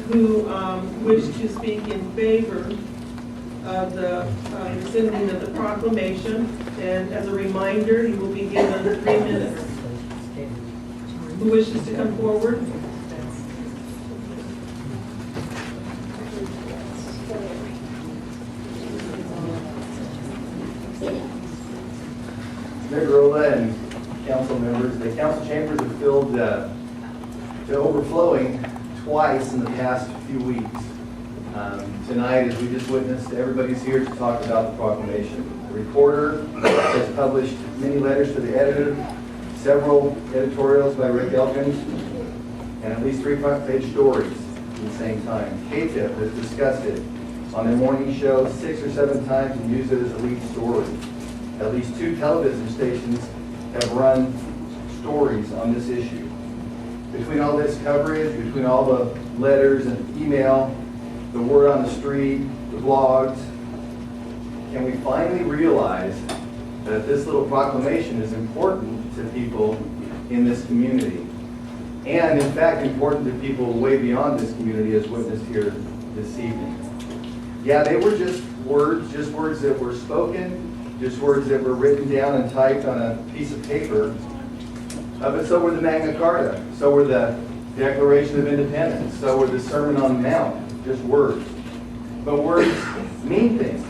who wish to speak in favor of the rescinding of the proclamation. And as a reminder, you will be given 3 minutes. Who wishes to come forward? Mayor Grola and council members, the council chambers have filled to overflowing twice in the past few weeks. Tonight, as we just witnessed, everybody's here to talk about the proclamation. The reporter has published many letters to the editor, several editorials by Rick Elkins, and at least 3 front-page stories at the same time. KTIP has discussed it on their morning show 6 or 7 times and used it as a lead story. At least 2 television stations have run stories on this issue. Between all this coverage, between all the letters and email, the word on the street, the blogs, can we finally realize that this little proclamation is important to people in this community? And in fact, important to people way beyond this community as witnessed here this evening. Yeah, they were just words that were spoken, just words that were written down and typed on a piece of paper. But so were the Magna Carta, so were the Declaration of Independence, so were the Sermon on the Mount, just words. But words mean things.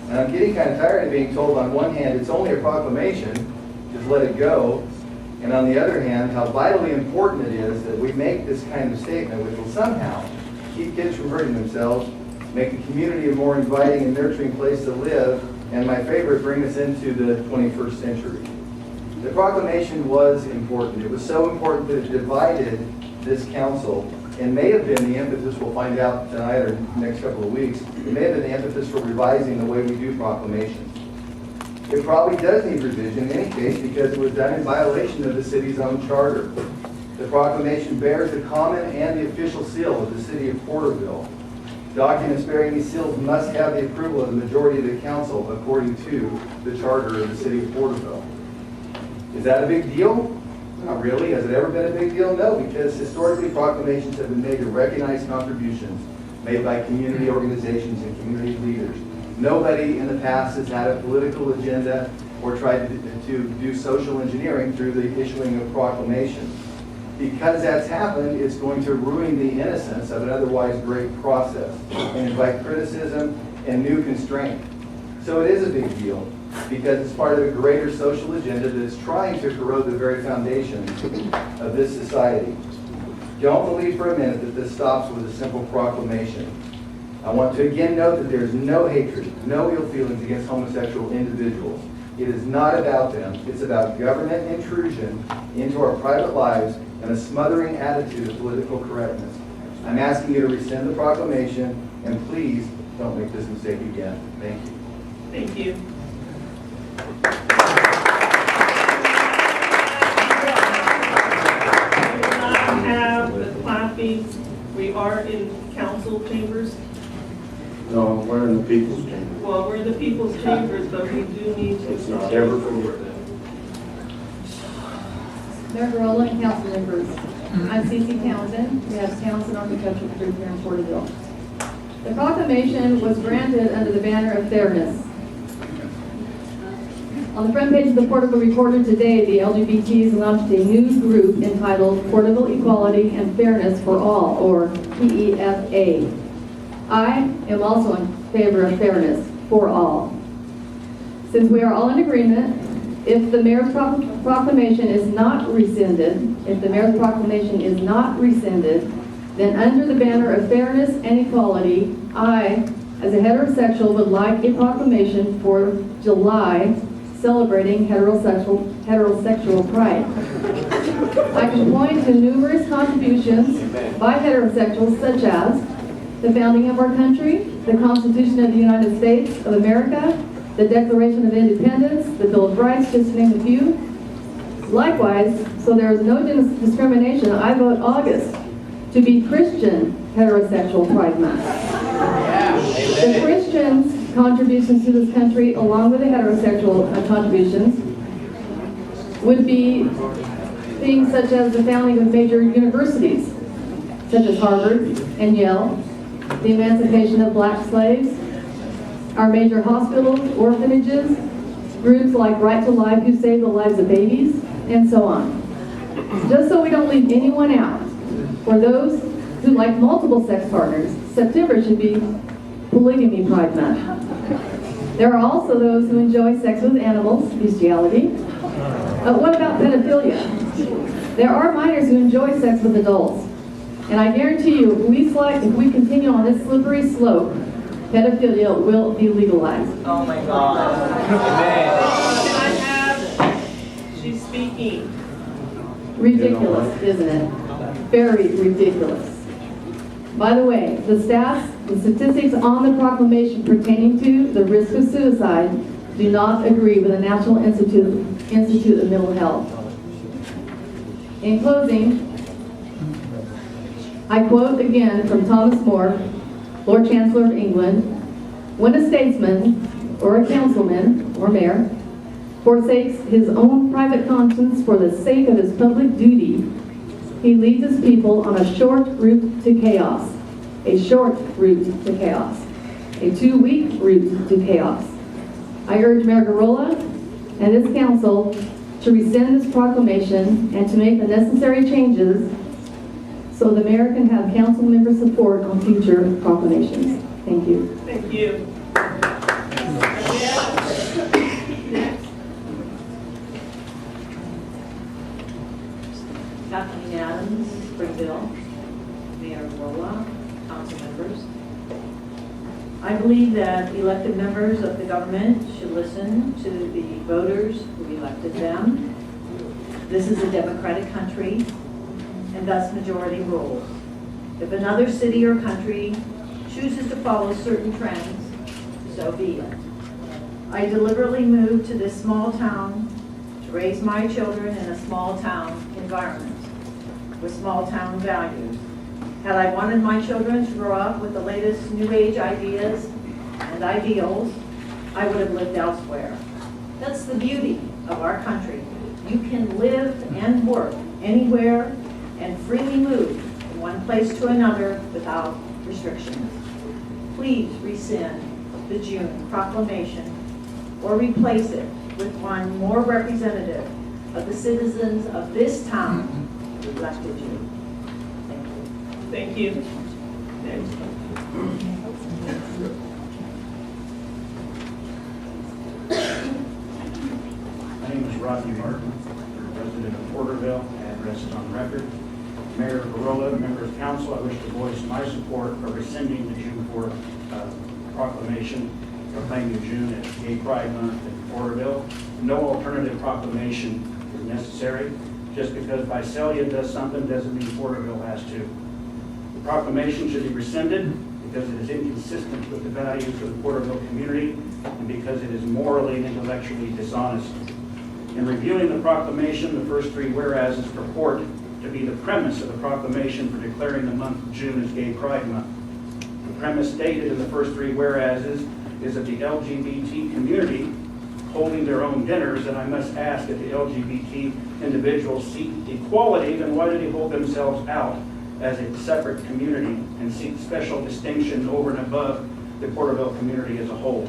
And I'm getting kind of tired of being told on one hand it's only a proclamation, just let it go. And on the other hand, how vitally important it is that we make this kind of statement which will somehow keep kids from hurting themselves, make the community a more inviting and nurturing place to live, and my favorite, bring us into the 21st century. The proclamation was important. It was so important that it divided this council and may have been the impetus, we'll find out tonight or next couple of weeks, it may have been the impetus for revising the way we do proclamations. It probably does need revision in any case because it was done in violation of the city's own charter. The proclamation bears the common and the official seal of the city of Porterville. Documents bearing these seals must have the approval of the majority of the council according to the charter of the city of Porterville. Is that a big deal? Not really. Has it ever been a big deal? No, because historically proclamations have been made to recognize contributions made by community organizations and community leaders. Nobody in the past has had a political agenda or tried to do social engineering through the issuing of proclamations. Because that's happened, it's going to ruin the innocence of an otherwise great process and invite criticism and new constraint. So it is a big deal because it's part of a greater social agenda that's trying to corrode the very foundations of this society. Don't believe for a minute that this stops with a simple proclamation. I want to again note that there is no hatred, no ill feelings against homosexual individuals. It is not about them. It's about government intrusion into our private lives and a smothering attitude of political correctness. I'm asking you to rescind the proclamation, and please don't make this mistake again. Thank you. Thank you. We will not have the clapping. We are in council chambers. No, we're in the people's chamber. Well, we're in the people's chambers, but we do need to. It's not ever forward. Mayor Grola and council members, I'm Cece Townsend. We have Townsend Architectural Group here in Porterville. The proclamation was granted under the banner of fairness. On the front page of the Porterville Reporter today, the LGBTs launched a new group entitled Porterville Equality and Fairness for All, or PEFA. I am also in favor of fairness for all. Since we are all in agreement, if the mayor's proclamation is not rescinded, then under the banner of fairness and equality, I, as a heterosexual, would like a proclamation for July celebrating heterosexual pride. I can point to numerous contributions by heterosexuals such as the founding of our country, the Constitution of the United States of America, the Declaration of Independence, the Bill of Rights, just to name a few. Likewise, so there is no discrimination, I vote August to be Christian Heterosexual Pride Month. The Christians' contributions to this country, along with the heterosexual contributions, would be things such as the founding of major universities, such as Harvard and Yale, the emancipation of black slaves, our major hospitals, orphanages, groups like Right to Life who save the lives of babies, and so on. Just so we don't leave anyone out, for those who like multiple sex partners, September should be Polygamy Pride Month. There are also those who enjoy sex with animals, bestiality. What about pedophilia? There are minors who enjoy sex with adults. And I guarantee you, if we continue on this slippery slope, pedophilia will be legalized. Oh my God. Amen. Can I have, she's speaking. Ridiculous, isn't it? Very ridiculous. By the way, the statistics on the proclamation pertaining to the risk of suicide do not agree with the National Institute of Mental Health. In closing, I quote again from Thomas More, Lord Chancellor of England, "When a statesman or a councilman or mayor forsakes his own private conscience for the sake of his public duty, he leads his people on a short route to chaos. A short route to chaos. A 2-week route to chaos. I urge Mayor Garola and his council to rescind this proclamation and to make the necessary changes so the mayor can have council member support on future proclamations. Thank you. Thank you. Next. Kathleen Adams, Springville, Mayor Rolla, council members. I believe that elected members of the government should listen to the voters who elected them. This is a democratic country, and thus majority rules. If another city or country chooses to follow certain trends, so be it. I deliberately moved to this small town to raise my children in a small town environment with small town values. Had I wanted my children to grow up with the latest new age ideas and ideals, I would have lived elsewhere. That's the beauty of our country. You can live and work anywhere and freely move from one place to another without restrictions. Please rescind the June proclamation or replace it with one more representative of the citizens of this town who elected you. Thank you. Thank you. Next. My name is Rodney Martin, resident of Porterville, address is on record. Mayor Garola, members of council, I wish to voice my support for rescinding the June 4th proclamation proclaiming June as Gay Pride Month in Porterville. No alternative proclamation is necessary. Just because Visalia does something doesn't mean Porterville has to. The proclamation should be rescinded because it is inconsistent with the values of the Porterville community and because it is morally and intellectually dishonest. In reviewing the proclamation, the first 3 whereases purport to be the premise of the proclamation for declaring the month of June as Gay Pride Month. The premise stated in the first 3 whereases is that the LGBT community holding their own dinners, and I must ask, if the LGBT individuals seek equality, then why do they hold themselves out as a separate community and seek special distinction over and above the Porterville community as a whole?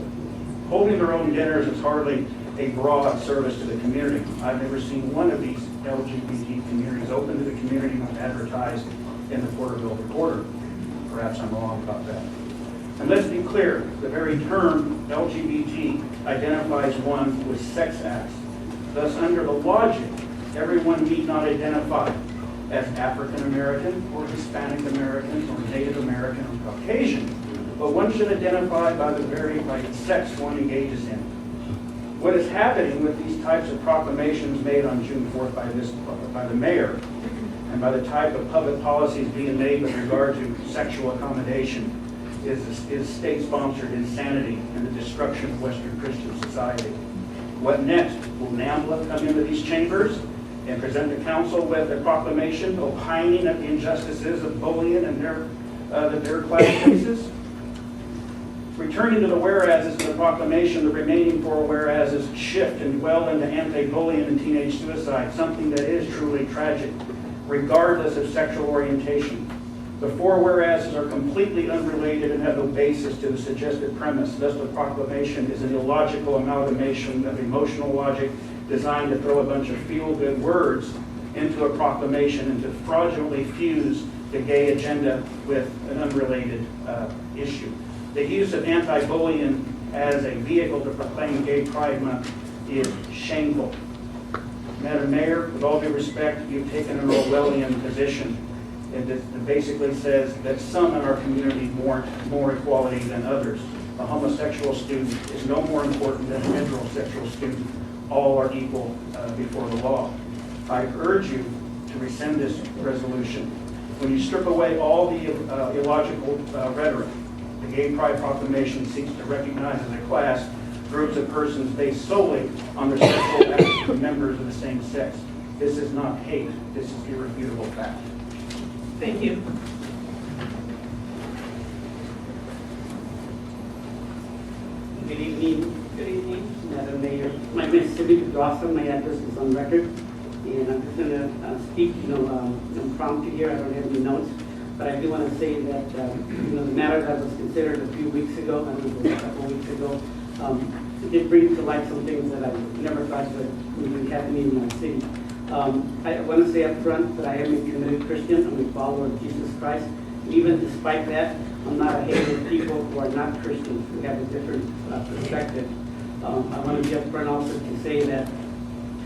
Holding their own dinners is hardly a broad service to the community. I've never seen one of these LGBT communities open to the community and advertised in the Porterville Reporter. Perhaps I'm wrong about that. And let's be clear, the very term LGBT identifies one with sex acts. Thus, under the logic, everyone need not identify as African American or Hispanic American or Native American or Caucasian, but one should identify by the sex one engages in. What is happening with these types of proclamations made on June 4th by the mayor and by the type of public policies being made with regard to sexual accommodation is state-sponsored insanity and the destruction of Western Christian society. What next? Will NAMBLA come into these chambers and present the council with a proclamation opining at the injustices of bullying and their class cases? Returning to the whereases in the proclamation, the remaining 4 whereases shift and dwell into anti-bullying and teenage suicide, something that is truly tragic, regardless of sexual orientation. The four whereases are completely unrelated and have no basis to the suggested premise. Thus, the proclamation is an illogical amalgamation of emotional logic designed to throw a bunch of feel-good words into a proclamation and to fraudulently fuse the gay agenda with an unrelated issue. The use of anti-bullying as a vehicle to proclaim Gay Pride Month is shameful. Madam Mayor, with all due respect, you've taken an Orwellian position. It basically says that some in our community want more equality than others. A homosexual student is no more important than a heterosexual student. All are equal before the law. I urge you to rescind this resolution. When you strip away all the illogical rhetoric, the Gay Pride Proclamation seeks to recognize as a class groups of persons based solely on their sexual acts of members of the same sex. This is not hate. This is irrefutable fact. Thank you. Good evening, Good evening. Madam Mayor. My name is Sidney Dawson. My address is on record. And I'm just going to speak, impromptu here. I don't have any notes. But I do want to say that, the matter that was considered a few weeks ago, I don't know, a couple of weeks ago, it did bring to light some things that I never thought would be happening in my city. I want to say up front that I am a committed Christian. I'm a follower of Jesus Christ. Even despite that, I'm not a hater of people who are not Christians, who have a different perspective. I want to be up front also to say that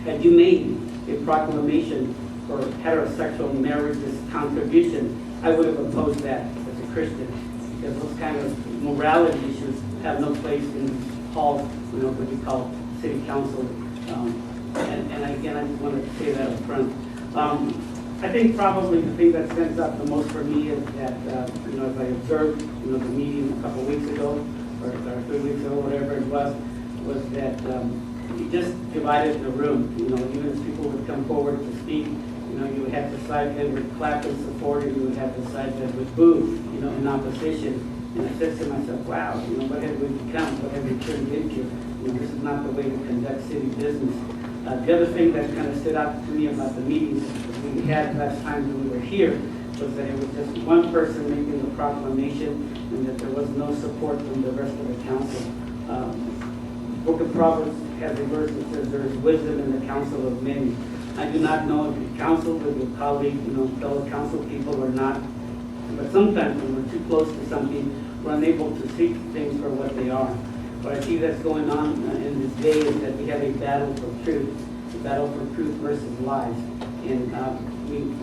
had you made a proclamation for heterosexual marriage's contribution, I would have opposed that as a Christian, because those kind of morality issues have no place in halls, what we call city council. And again, I just wanted to say that up front. I think probably the thing that stands out the most for me is that, as I observed, the meeting a couple of weeks ago, or 3 weeks ago, whatever it was that you just divided the room. Even as people would come forward to speak, you would have the side that would clap in support, and you would have the side that would boo, in opposition. And I said to myself, wow, what have we become? What have we turned into? This is not the way to conduct city business. The other thing that kind of stood out to me about the meetings we had last time when we were here was that it was just one person making the proclamation and that there was no support from the rest of the council. Book of Proverbs has a verse that says there is wisdom in the council of many. I do not know if you counsel with your colleague, fellow council people or not, but sometimes when we're too close to something, we're unable to see things for what they are. What I see that's going on in this day is that we have a battle for truth, a battle for truth versus lies. And we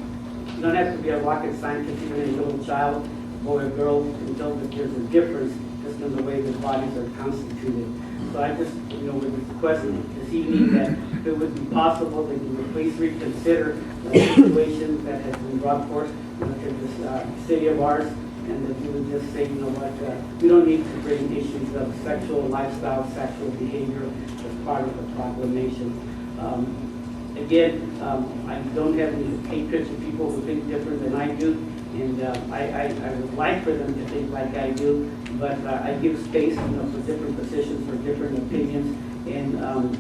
don't have to be a rocket scientist, even a little child, boy or girl, to know that there's a difference just in the way the bodies are constituted. So I just, would request this evening that if it would be possible that you would please reconsider the situation that has been brought forth to this city of ours, and that you would just say, we don't need to bring issues of sexual lifestyle, sexual behavior as part of the proclamation. Again, I don't have any hatred to people who think different than I do, and I would like for them to think like I do, but I give space, for different positions, for different opinions. And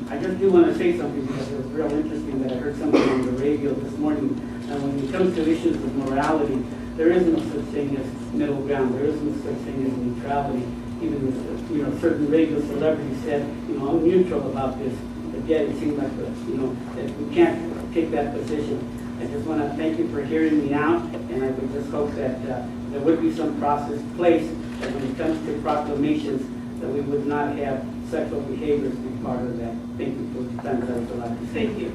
I just do want to say something because it was real interesting that I heard something on the radio this morning. And when it comes to issues of morality, there is no such thing as middle ground. There is no such thing as neutrality. Even if, certain radio celebrities said, I'm neutral about this. But yet it seems like, that we can't take that position. I just want to thank you for hearing me out, and I would just hope that there would be some process placed that when it comes to proclamations, that we would not have sexual behaviors be part of that. Thank you for the time that I was allowed to say. Thank you.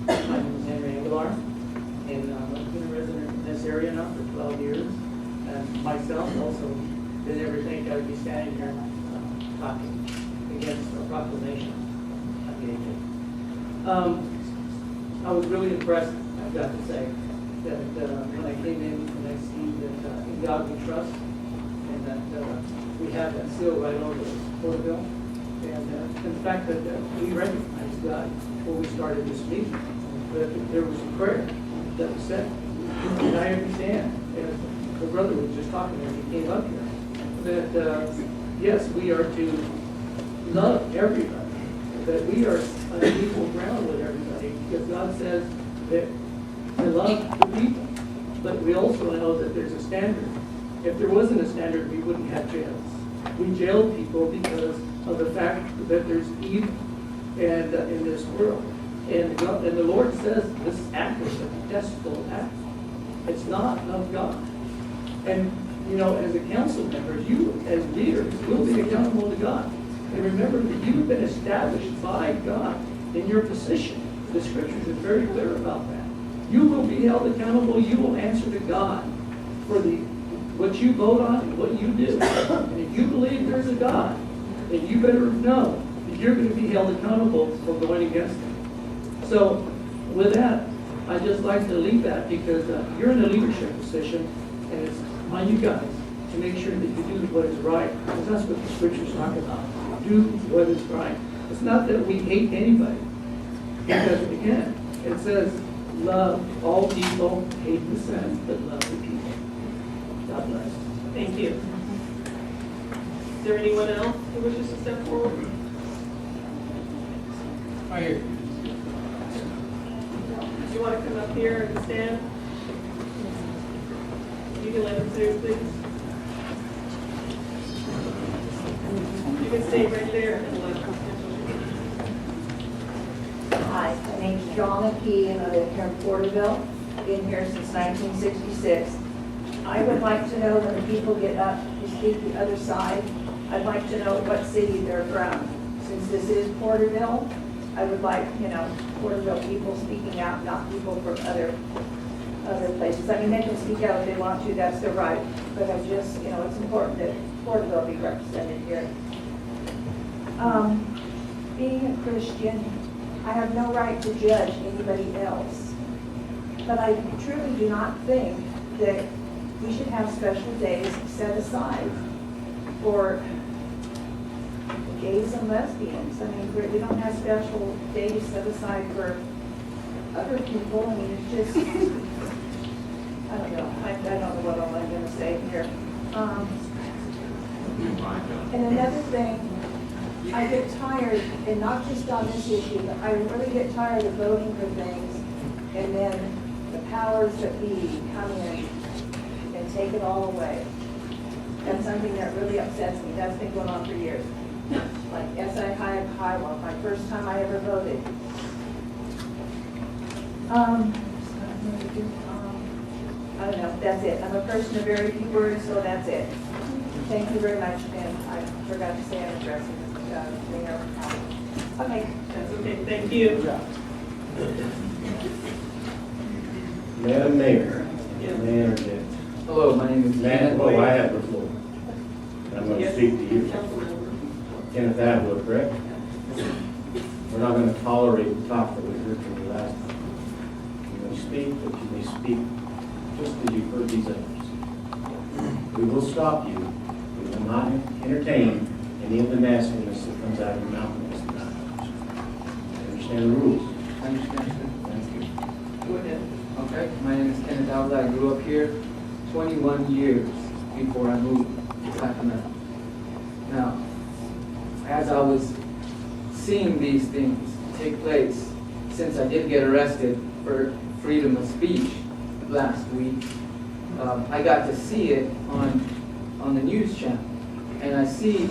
My name is Henry Aguilar, and I've been a resident in this area now for 12 years. And myself also did everything I would be standing here talking against a proclamation of gay I was really impressed, I've got to say, that when I came in and I see that in God we trust, and that we have that seal right over Porterville, and the fact that we recognized God before we started this meeting, that there was a prayer that was said. And I understand, as the brother was just talking as he came up here, that yes, we are to love everybody, that we are on equal ground with everybody, because God says that to love the people, but we also know that there's a standard. If there wasn't a standard, we wouldn't have jails. We jail people because of the fact that there's evil and in this world. And the Lord says this act is a detestable act. It's not of God. And, you know, as a council member, you as leaders will be accountable to God. And remember that you've been established by God in your position. The scriptures are very clear about that. You will be held accountable. You will answer to God for what you vote on and what you do. And if you believe there's a God, then you better know that you're going to be held accountable for going against him. So with that, I'd just like to leave that because you're in a leadership position, and it's on you guys to make sure that you do what is right, because that's what the scriptures talk about. Do what is right. It's not that we hate anybody, because again, it says, love all people, hate the sin, but love the people. God bless. Thank you. Is there anyone else who wishes to step forward? Right here. Do you want to come up here and stand? You can let him through, please. You can stay right there and let him. Hi, my name's John McKee, and I live here in Porterville. Been here since 1966. I would like to know when the people get up to speak the other side, I'd like to know what city they're from. Since this is Porterville, I would like, Porterville people speaking out, not people from other places. I mean, they can speak out if they want to, that's their right. But I just, it's important that Porterville be represented here. Being a Christian, I have no right to judge anybody else. But I truly do not think that we should have special days set aside for gays and lesbians. I mean, we don't have special days set aside for other people. I mean, it's just, I don't know. I don't know what all I'm going to say here. And another thing, I get tired, and not just on this issue, but I really get tired of voting for things, and then the powers that be come in and take it all away. That's something that really upsets me. That's been going on for years. Like SI Iowa, my first time I ever voted. I don't know, that's it. I'm a person of very few words, so that's it. Thank you very much, and I forgot to say I'm addressing Mayor. Okay. That's okay, thank you. Madam Mayor, Yes. may I interject? Hello, my name is Madam, Kenneth. I have the floor. I'm going to Yes. speak to you. Councilmember. Kenneth Atwood, correct? We're not going to tolerate the talk that we heard from you last time. You may speak, but you may speak just as you've heard these others. We will stop you. We will not entertain any of the nastiness that comes out of your mouth in this time. You understand the rules? I understand, sir. Thank you. Go ahead. Okay, my name is Kenneth Atwood. I grew up here 21 years before I moved to Sacramento. Now, as I was seeing these things take place, since I did get arrested for freedom of speech last week, I got to see it on the news channel. And I see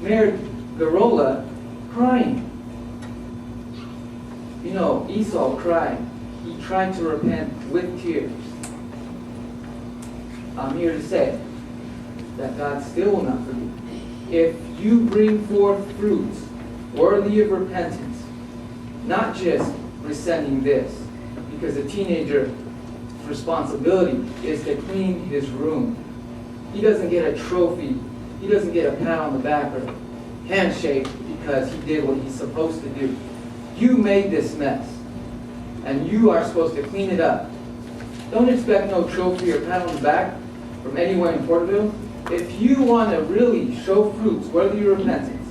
Mayor Garola crying. You know, Esau cried. He tried to repent with tears. I'm here to say that God still will not forgive. If you bring forth fruits worthy of repentance, not just rescinding this, because a teenager's responsibility is to clean his room. He doesn't get a trophy. He doesn't get a pat on the back or handshake because he did what he's supposed to do. You made this mess, and you are supposed to clean it up. Don't expect no trophy or pat on the back from anyone in Porterville. If you want to really show fruits worthy of repentance,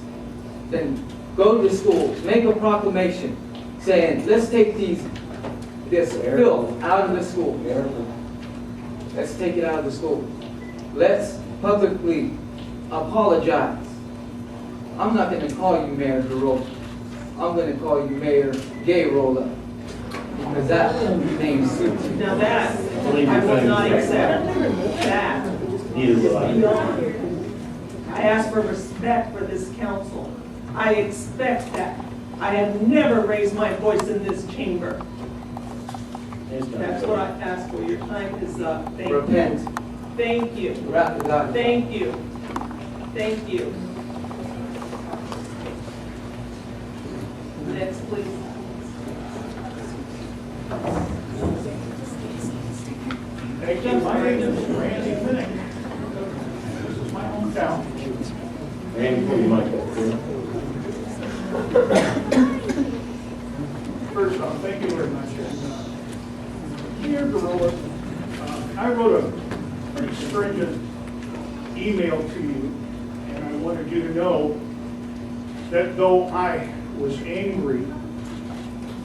then go to the school, make a proclamation saying, let's take this filth out of the school. Let's take it out of the school. Let's publicly apologize I'm not gonna call you Mayor Garola. I'm gonna call you Mayor Gayrola. Because that name suits you. Now that, I will not accept. That Neither will I. beyond. I ask for respect for this council. I expect that. I have never raised my voice in this chamber. That's what I ask for. Your time is up. Thank you. Repent. Thank you. Wrath of God. Thank you. Thank you. Next, please. Thank you. My name is Randy Finnick. This is my hometown. Randy, put your mic up, please. First off, thank you very much. Mayor Garola, I wrote an astringent email to you, and I wanted you to know that though I was angry,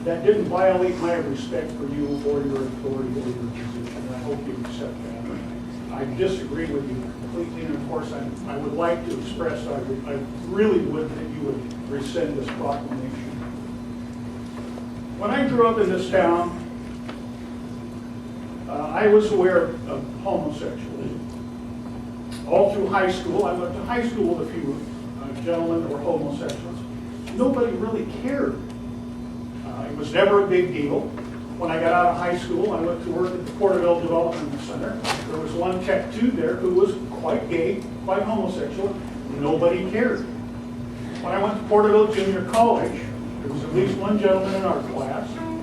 that didn't violate my respect for you or your authority or your position. I hope you accept that. I disagree with you completely, and of course, I would like to express, I really would that you would rescind this proclamation. When I grew up in this town, I was aware of homosexuality. All through high school, I went to high school with a few gentlemen that were homosexuals. Nobody really cared. It was never a big deal. When I got out of high school, I went to work at the Porterville Development Center. There was one tattooed there who was quite gay, quite homosexual. Nobody cared. When I went to Porterville Junior College, there was at least one gentleman in our class who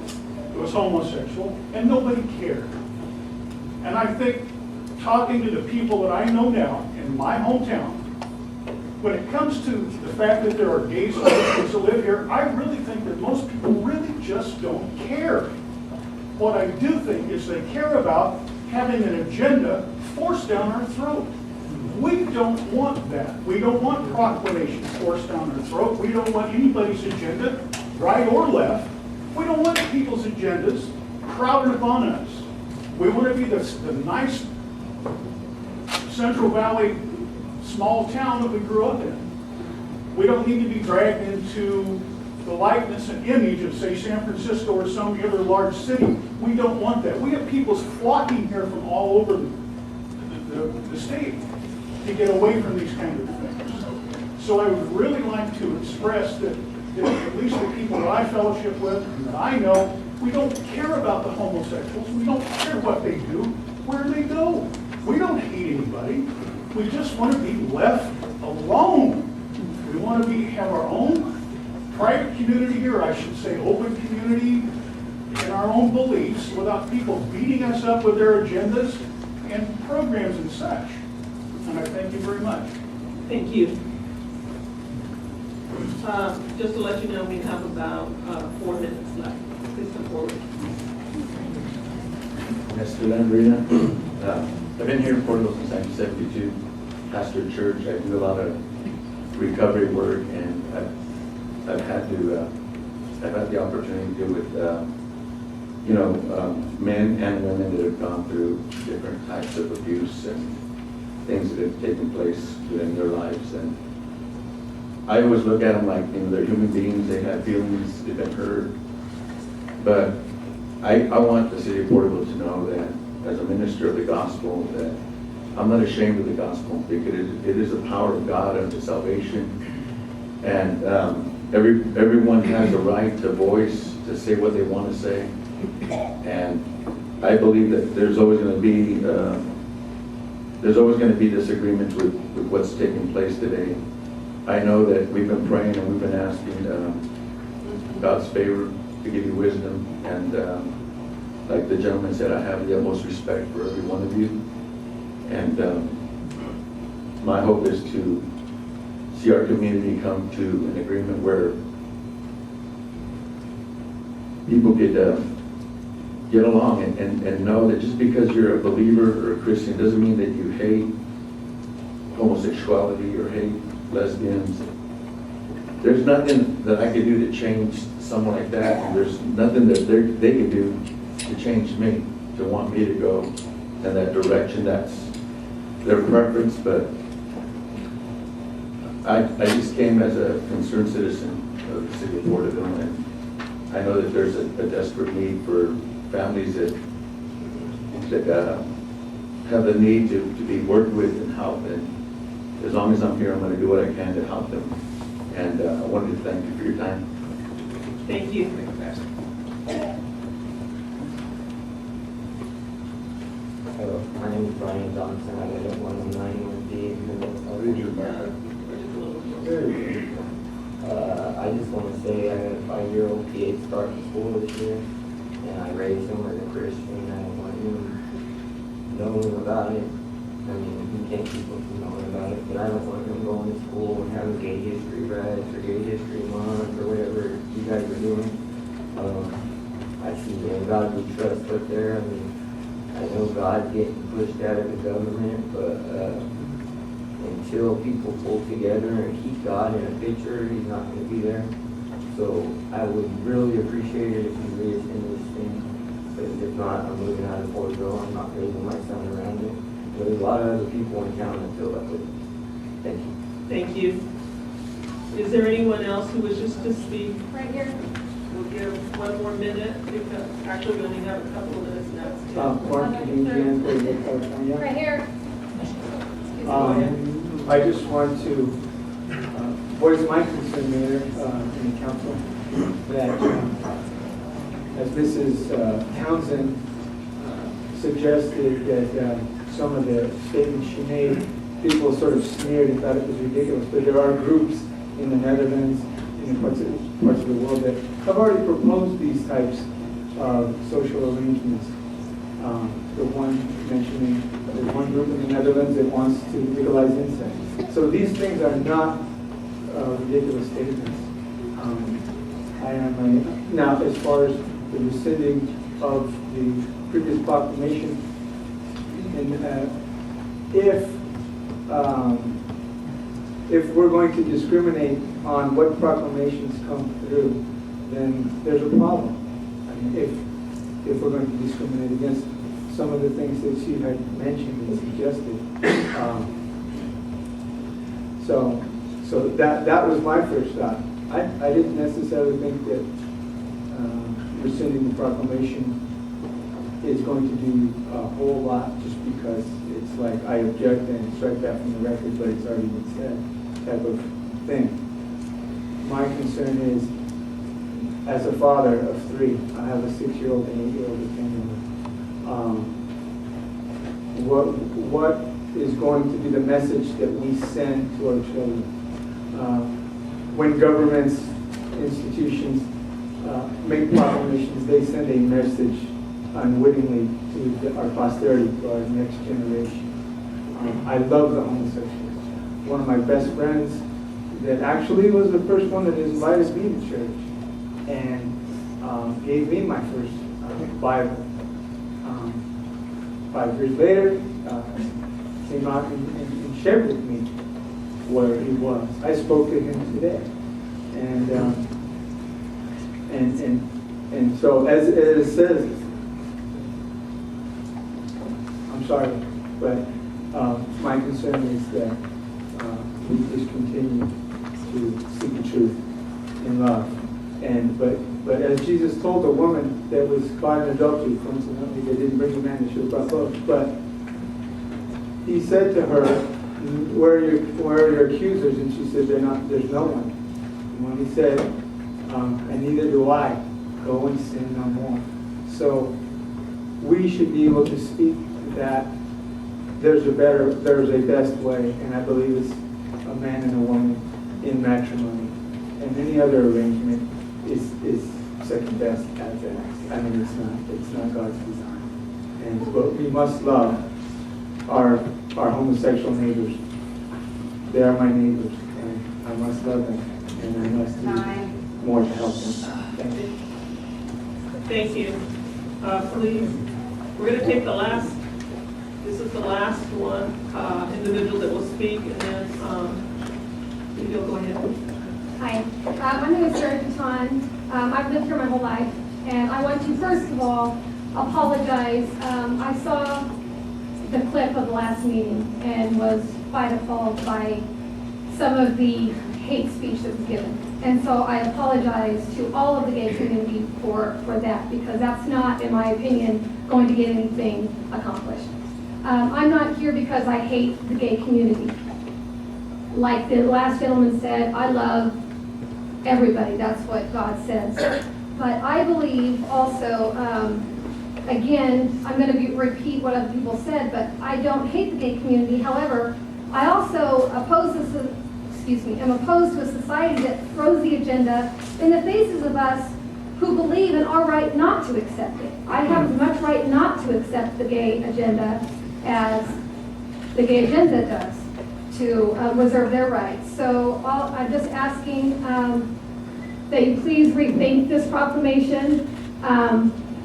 was homosexual, and nobody cared. And I think, talking to the people that I know now in my hometown, when it comes to the fact that there are gays and lesbians that live here, I really think that most people really just don't care. What I do think is they care about having an agenda forced down our throat. We don't want that. We don't want proclamations forced down our throat. We don't want anybody's agenda, right or left. We don't want people's agendas crowded upon us. We want to be the nice Central Valley small town that we grew up in. We don't need to be dragged into the likeness and image of, say, San Francisco or some other large city. We don't want that. We have people flocking here from all over the state to get away from these kind of things. So I would really like to express that at least the people that I fellowship with and that I know, we don't care about the homosexuals. We don't care what they do, where they go. We don't hate anybody. We just want to be left alone. We want to have our own private community here, I should say open community, in our own beliefs without people beating us up with their agendas and programs and such. And I thank you very much. Thank you. Just to let you know, we have about 4 minutes left. Please come forward. Mr. Lambrina, I've been here in Porterville since 1972, pastor a church. I do a lot of recovery work, and I've had the opportunity to deal with, men and women that have gone through different types of abuse and things that have taken place within their lives. And I always look at them like, they're human beings, they have feelings, they've been hurt. But I want the city of Porterville to know that as a minister of the gospel, that I'm not ashamed of the gospel, because it is the power of God unto salvation. And everyone has a right to voice, to say what they want to say. And I believe that there's always going to be disagreements with what's taking place today. I know that we've been praying and we've been asking God's favor to give you wisdom. And like the gentleman said, I have the utmost respect for every one of you. And my hope is to see our community come to an agreement where people could get along and know that just because you're a believer or a Christian doesn't mean that you hate homosexuality or hate lesbians. There's nothing that I could do to change someone like that, and there's nothing that they could do to change me, to want me to go in that direction. That's their preference, but I just came as a concerned citizen of the city of Porterville, and I know that there's a desperate need for families that have the need to be worked with and helped. And as long as I'm here, I'm going to do what I can to help them. And I wanted to thank you for your time. Thank you. Hello, my name is Brian Johnson. I live at 109 North D. I just want to say I had a 5-year-old kid starting school this year, and I raised him as a Christian. I want him knowing about it. I mean, you can't keep him from knowing about it, but I don't want him going to school and having gay history rights or gay history month or whatever you guys are doing. I see God we trust up there. I mean, I know God's getting pushed out of the government, but until people pull together and keep God in a picture, He's not going to be there. So I would really appreciate it if you rescind this thing. But if not, I'm moving out of Porterville. I'm not raising my son around it. But there's a lot of other people in town that feel that way. Thank you. Thank you. Is there anyone else who wishes to speak? Right here. We'll give one more minute, because actually we only have a couple of minutes now. Mark Canadian, Porterville, California. Right here. I just want to voice my concern, Mayor, and the council, that as Mrs. Townsend suggested that some of the statements she made, people sort of sneered and thought it was ridiculous, but there are groups in the Netherlands, in parts of the world that have already proposed these types of social arrangements. The one mentioning, there's one group in the Netherlands that wants to legalize incest. So these things are not ridiculous statements. Now, as far as the rescinding of the previous proclamation, and if we're going to discriminate on what proclamations come through, then there's a problem. I mean, if we're going to discriminate against some of the things that she had mentioned and suggested. So that was my first thought. I didn't necessarily think that rescinding the proclamation is going to do a whole lot, just because it's like I object and strike that from the record, but it's already been said, type of thing. My concern is, as a father of 3, I have a 6-year-old and 8-year-old that came in. What is going to be the message that we send to our children? When governments, institutions make proclamations, they send a message unwittingly to our posterity, to our next generation. I love the homosexuals. One of my best friends that actually was the first one that invited me to church and gave me my first Bible. 5 years later, came out and shared with me where he was. I spoke to him today, and so as it says, I'm sorry, but my concern is that we just continue to seek the truth in love. But as Jesus told the woman that was caught in adultery, coincidentally, they didn't bring a man that she was brought both, but he said to her, where are your accusers? And she said, there's no one. And when he said, and neither do I, go and sin no more. So we should be able to speak that there's a best way, and I believe it's a man and a woman in matrimony. And any other arrangement is second best at that. I mean, it's not God's design. But we must love our homosexual neighbors. They are my neighbors, and I must love them, and I must do more to help them. Thank you. Thank you. Please, we're going to take this is the last one, individual that will speak, and then you'll go ahead. Hi, my name is Sarah Caton. I've lived here my whole life, and I want to first of all apologize. I saw the clip of the last meeting and was by default by some of the hate speech that was given. And so I apologize to all of the gay community for that, because that's not, in my opinion, going to get anything accomplished. I'm not here because I hate the gay community. Like the last gentleman said, I love everybody. That's what God says. But I believe also, again, I'm going to repeat what other people said, but I don't hate the gay community. However, I also am opposed to a society that throws the agenda in the faces of us who believe in our right not to accept it. I have as much right not to accept the gay agenda as the gay agenda does to reserve their rights. So I'm just asking that you please rethink this proclamation.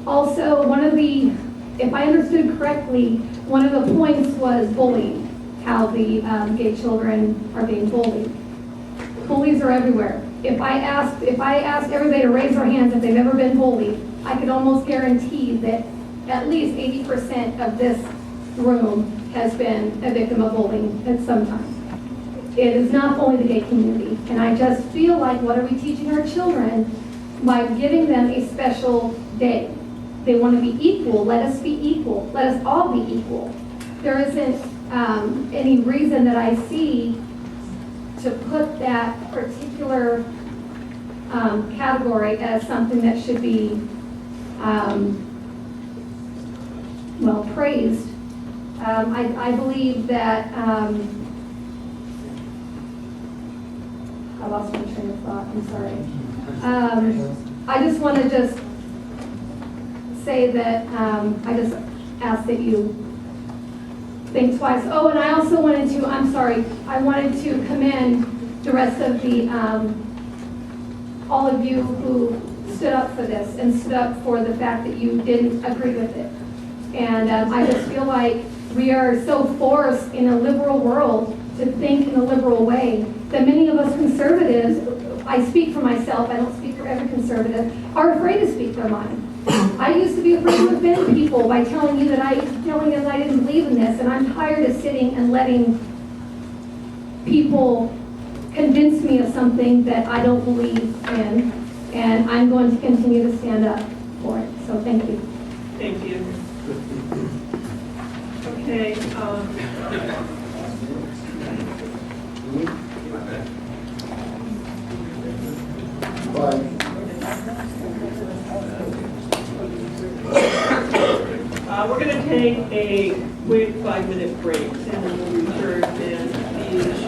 Also, if I understood correctly, one of the points was bullying, how the gay children are being bullied. Bullies are everywhere. If I asked everybody to raise their hands if they've ever been bullied, I could almost guarantee that at least 80% of this room has been a victim of bullying at some time. It is not only the gay community, and I just feel like, what are we teaching our children by giving them a special day? They want to be equal. Let us be equal. Let us all be equal. There isn't any reason that I see to put that particular category as something that should be praised. I believe that I lost my train of thought. I'm sorry. I just want to say that I just ask that you think twice. Oh, and I also wanted to, I wanted to commend the rest of the, all of you who stood up for this and stood up for the fact that you didn't agree with it. And I just feel like we are so forced in a liberal world to think in a liberal way that many of us conservatives, I speak for myself, I don't speak for every conservative, are afraid to speak their mind. I used to be afraid to offend people by telling them that I didn't believe in this, and I'm tired of sitting and letting people convince me of something that I don't believe in, and I'm going to continue to stand up for it. So thank you. Thank you. Okay. We're going to take a quick 5-minute break, and then we'll return and the